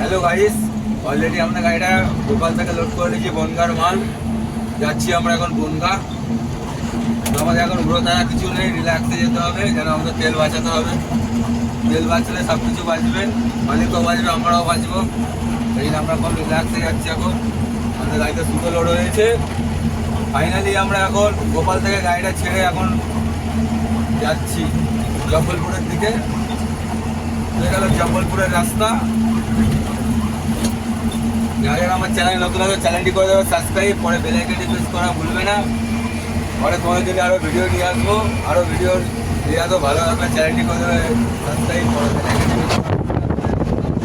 Hello guys, already আমরা গাড়িটা গোপাল থেকে লোড করে নিয়েছি বনগার মাল। যাচ্ছি আমরা এখন বনগা। তো আমাদের এখন উড়ো তারা কিছু নেই, রিল্যাক্সে যেতে হবে, যেন আমাদের তেল বাঁচাতে হবে। তেল বাঁচলে সব কিছু বাঁচবে, মালিকও বাঁচবে, আমরাও বাঁচবো। সেই জন্য আমরা এখন রিল্যাক্সে যাচ্ছি। এখন আমাদের গাড়িতে সুতো লোড হয়েছে। ফাইনালি আমরা এখন গোপাল থেকে গাড়িটা ছেড়ে এখন যাচ্ছি জব্বলপুরের দিকে। হয়ে গেল জব্বলপুরের রাস্তা। যারা আমার চ্যানেল নতুন আছে চ্যানেলটি করে দেবে সাবস্ক্রাইব, পরে বেল আইকনটি প্রেস করা ভুলবে না। পরে তোমাদের জন্য আরও ভিডিও নিয়ে আসবো, আরও ভিডিও নিয়ে আসবো। ভালো লাগবে চ্যানেলটি করে দেবে সাবস্ক্রাইব, পরে বেল আইকনটি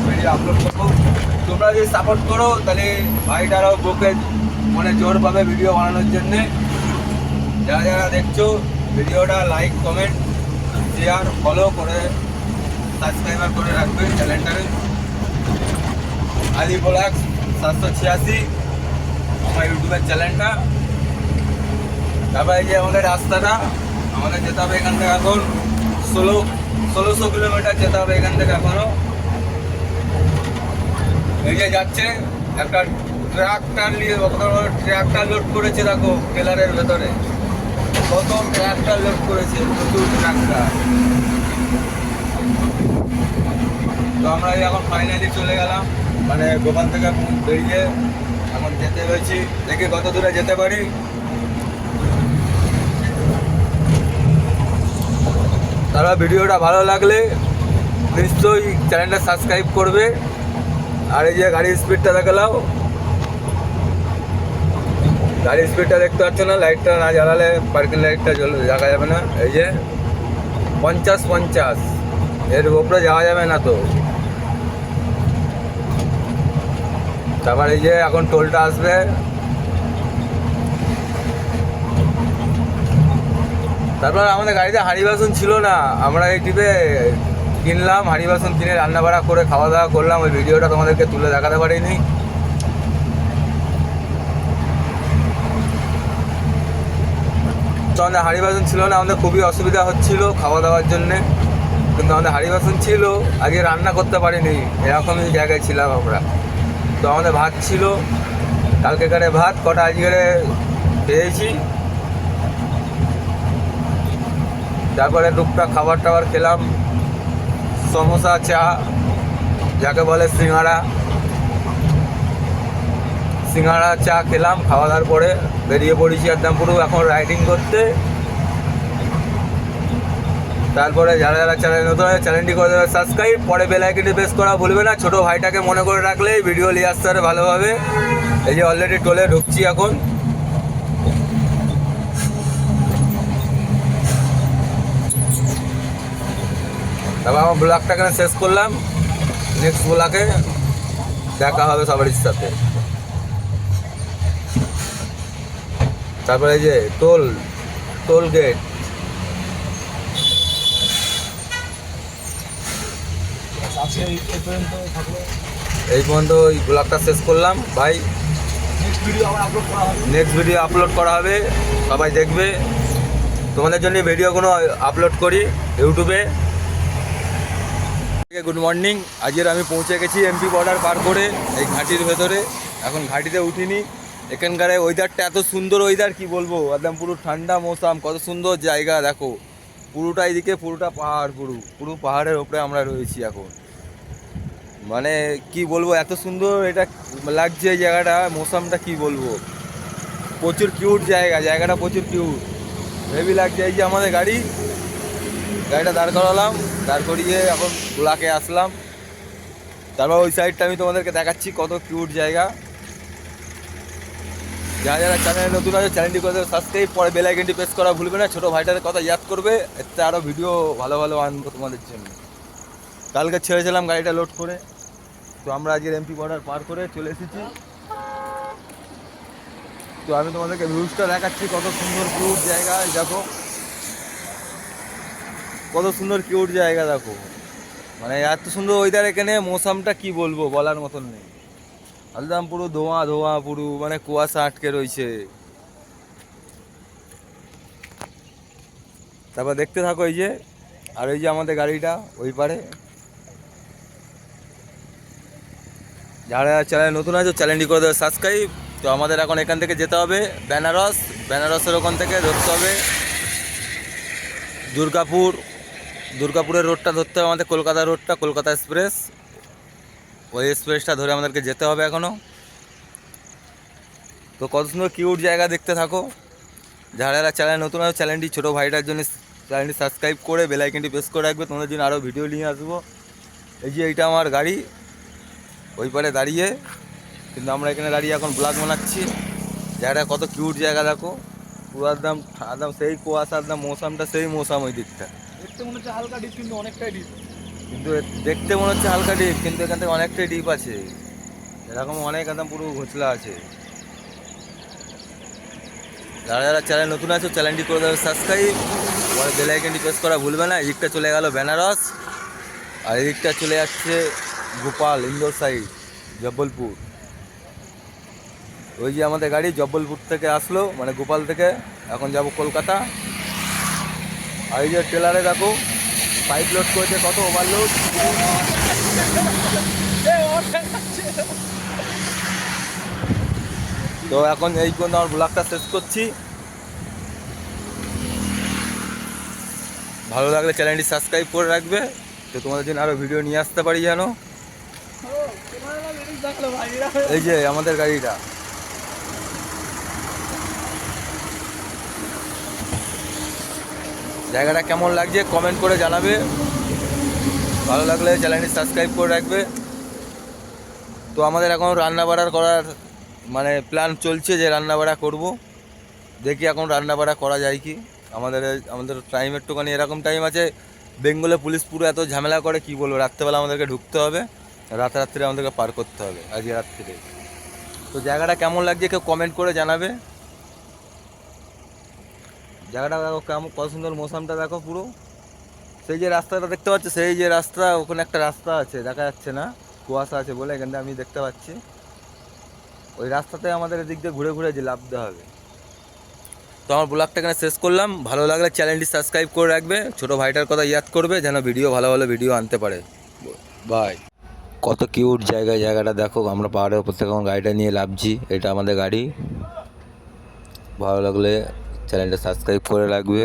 ভিডিও আপলোড করবো। তোমরা যদি সাপোর্ট করো তাহলে ভাইটারাও বুকে মনে জোর পাবে ভিডিও বানানোর জন্যে। যারা যারা দেখছো ভিডিওটা লাইক, কমেন্ট, শেয়ার, ফলো করে সাবস্ক্রাইবার করে রাখবে চ্যানেলটাকে। আদি ব্লগ 786 আমার ইউটিউবের চ্যানেলটা। তারপরে এই যে আমাদের রাস্তাটা, আমাদের যেতে হবে এখান থেকে এখন 1600 কিলোমিটার যেতে হবে এখান থেকে এখনো। এই যে যাচ্ছে একটা ট্রাক্টর নিয়ে, ট্রাক্টর লোড করেছে, দেখো ট্রেলারের ভেতরে কত ট্রাক্টর লোড করেছে, প্রচুর ট্রাক্টর। তো আমরা এখন ফাইনালি চলে গেলাম, মানে গোপাল থেকে বেরিয়ে এখন যেতে হয়েছি। দেখে কত দূরে যেতে পারি। তারা ভিডিওটা ভালো লাগলে নিশ্চয়ই চ্যানেলটা সাবস্ক্রাইব করবে। আর এই যে গাড়ির স্পিডটা দেখালাও, গাড়ির স্পিডটা দেখতে পাচ্ছ না, লাইটটা না জ্বালালে পার্কিং লাইটটা দেখা যাবে না। এই যে 50 এর উপরে যাওয়া যাবে না তো। তারপর এই যে এখন টোলটা আসবে। তারপর আমাদের গাড়িতে হাঁড়ি বাসন ছিল না, আমরা এই ট্রিপে কিনলাম হাঁড়ি বাসন, কিনে রান্না বাড়া করে খাওয়া দাওয়া করলাম। ওই ভিডিওটা তোমাদেরকে তুলে দেখাতে পারিনি। তো আমাদের হাঁড়ি বাসন ছিল না, আমাদের খুবই অসুবিধা হচ্ছিল খাওয়া দাওয়ার জন্যে। কিন্তু আমাদের হাঁড়ি বাসন ছিল, আগে রান্না করতে পারিনি, এরকমই জায়গায় ছিলাম আমরা। তো আমাদের ভাত ছিল, কালকেকারে ভাত কটা আজকে পেয়েছি। তারপরে টুকটাক খাবার টাবার খেলাম, সমোসা, চা, যাকে বলে সিঙ্গাড়া চা খেলাম। খাওয়া দাওয়ার পরে বেরিয়ে পড়েছি একদম পুরো এখন রাইডিং করতে। তারপরে যারা যারা চ্যানেল নতুন আছে চ্যানেলটি করে দেবে সাবস্ক্রাইব, পরে বেল আইকনটি প্রেস করা ভুলবে না। ছোটো ভাইটাকে মনে করে রাখলেই ভিডিও নিয়ে আসতে পারে ভালোভাবে। এই যে অলরেডি টোলে ঢুকছি এখন। তারপর আমার ব্লগটা এখানে শেষ করলাম। নেক্সট ব্লগে দেখা হবে সবারই সাথে। তারপরে এই যে টোল গেট। এই পর্যন্ত ওই ব্লগটা শেষ করলাম ভাই। নেক্সট ভিডিও আপলোড করা হবে, সবাই দেখবে। তোমাদের জন্য ভিডিওগুলো আপলোড করি ইউটিউবে। Good morning. আজকের আমি পৌঁছে গেছি এমপি বর্ডার পার করে এই ঘাটির ভেতরে। এখন ঘাটিতে উঠিনি। এখানকার ওয়েদারটা এত সুন্দর ওয়েদার, কি বলবো, একদম পুরো ঠান্ডা মৌসুম, কত সুন্দর জায়গা দেখো। পুরোটা এইদিকে পুরোটা পাহাড়, পুরো পাহাড়ের ওপরে আমরা রয়েছি এখন। মানে কি বলবো, এত সুন্দর এটা লাগছে এই জায়গাটা, মৌসুমটা কি বলবো, প্রচুর কিউট জায়গাটা প্রচুর কিউট, হেভি লাগছে। এই যে আমাদের গাড়িটা দাঁড় করালাম, দাঁড় করিয়ে এখন গোলাকে আসলাম। তারপর ওই সাইডটা আমি তোমাদেরকে দেখাচ্ছি, কত কিউট জায়গা। যারা যারা চ্যানেলে নতুন আছে চ্যানেলটি করে দেবে সাবস্ক্রাইব, পরে বেল আইকনটি প্রেস করা ভুলবে না। ছোটো ভাইটার কথা ইয়াদ করবে, এতে আরও ভিডিও ভালো ভালো আনবো তোমাদের জন্য। কালকে ছেড়েছিলাম গাড়িটা লোড করে। তো আমরা আজকের এমপি বর্ডার পার করে চলে এসেছি। তো আমি তোমাদেরকে ভিউজটা দেখাচ্ছি, কত সুন্দর কিউট জায়গা। দেখো কত সুন্দর কিউট জায়গা দেখো, মানে এত সুন্দর ওয়েদার এখানে, মৌসুমটা কি বলবো বলার মতন নেই। একদম পুরো ধোঁয়া পুরো, মানে কুয়াশা আটকে রয়েছে। তারপর দেখতে থাকো এই যে, আর এই যে আমাদের গাড়িটা ওই পারে। যারা চ্যানেল নতুন আছে চ্যানেলটি করে দেবে সাবস্ক্রাইব। তো আমাদের এখন এখান থেকে যেতে হবে বেনারস, বেনারসের ওখান থেকে ধরতে হবে দুর্গাপুর, দুর্গাপুরের রোডটা ধরতে হবে আমাদের, কলকাতা রোডটা, কলকাতা এক্সপ্রেস, ওই এক্সপ্রেসটা ধরে আমাদেরকে যেতে হবে এখনও। তো কত সুন্দর কিউট জায়গা, দেখতে থাকো। যারা যারা চ্যানেল নতুন আছে চ্যানেলটি ছোটো ভাইটার জন্য চ্যানেলটি সাবস্ক্রাইব করে বেল আইকনটি প্রেস করে রাখবে, তোমাদের জন্য আরও ভিডিও নিয়ে আসবো। এই যে এইটা আমার গাড়ি, ওই পারে দাঁড়িয়ে, কিন্তু আমরা এখানে দাঁড়িয়ে এখন ব্লগ বানাচ্ছি। জায়গাটা কত কিউট জায়গা দেখো, পুরো একদম একদম সেই কুয়াশা, একদম মৌসামটা সেই মৌসাম ওই দিকটা। দেখতে মনে হচ্ছে হালকা ডিপ কিন্তু অনেকটাই ডিপ। কিন্তু দেখতে মনে হচ্ছে হালকা ডিপ, কিন্তু এখান থেকে অনেকটাই ডিপ আছে, এরকম অনেক একদম পুরো ঘোচলা আছে। যারা যারা চ্যানেল নতুন আছে চ্যানেলটি করে দেবে সাবস্ক্রাইব, পরে বেল আইকনটি প্রেস করা ভুলবে না। এদিকটা চলে গেল বেনারস, আর এদিকটা চলে যাচ্ছে গোপাল, ইন্দোর সাইড, জব্বলপুর। ওই যে আমাদের গাড়ি জব্বলপুর থেকে আসলো, মানে গোপাল থেকে, এখন যাব কলকাতা। আর এই যে ট্রেলারে দেখো পাইপ লোড করেছে, কত ওভারলোড। তো এখন এই পর্যন্ত আমার ব্লগটা শেষ করছি। ভালো লাগলে চ্যানেলটি সাবস্ক্রাইব করে রাখবে, তো তোমাদের জন্য আরও ভিডিও নিয়ে আসতে পারি যেন। এই যে আমাদের গাড়িটা, জায়গাটা কেমন লাগছে কমেন্ট করে জানাবে, ভালো লাগলে চ্যানেলটি সাবস্ক্রাইব করে রাখবে। তো আমাদের এখন রান্না বাড়া করার মানে প্ল্যান চলছে, যে রান্না বাড়া করবো। দেখি এখন রান্না বাড়া করা যায় কি। আমাদের আমাদের টাইম একটুখানি এরকম টাইম আছে, বেঙ্গলে পুলিশ পুরো এত ঝামেলা করে কি বলবো, রাত্রেবেলা আমাদেরকে ঢুকতে হবে, রাত্রে আমাদেরকে পার করতে হবে আজকে রাত্রিরে। তো জায়গাটা কেমন লাগছে কেউ কমেন্ট করে জানাবে। জায়গাটা দেখো কেমন, কত সুন্দর মৌসামটা দেখো পুরো। সেই যে রাস্তাটা দেখতে পাচ্ছ, সেই যে রাস্তা, ওখানে একটা রাস্তা আছে দেখা যাচ্ছে না, কুয়াশা আছে বলে, এখানটা আমি দেখতে পাচ্ছি। ওই রাস্তাতে আমাদের এদিক দিয়ে ঘুরে ঘুরে যে লাফতে হবে। তো আমার ব্লগটা এখানে শেষ করলাম, ভালো লাগলে চ্যানেলটি সাবস্ক্রাইব করে রাখবে, ছোটো ভাইটার কথা ইয়াদ করবে যেন ভিডিও ভালো ভালো ভিডিও আনতে পারে। বাই। কত কিউট জায়গা, জায়গাটা দেখো। আমরা পাহাড়ের উপর থেকে আমার গাড়িটা নিয়ে লাফছি, এটা আমাদের গাড়ি। ভালো লাগলে চ্যানেলটা সাবস্ক্রাইব করে রাখবে।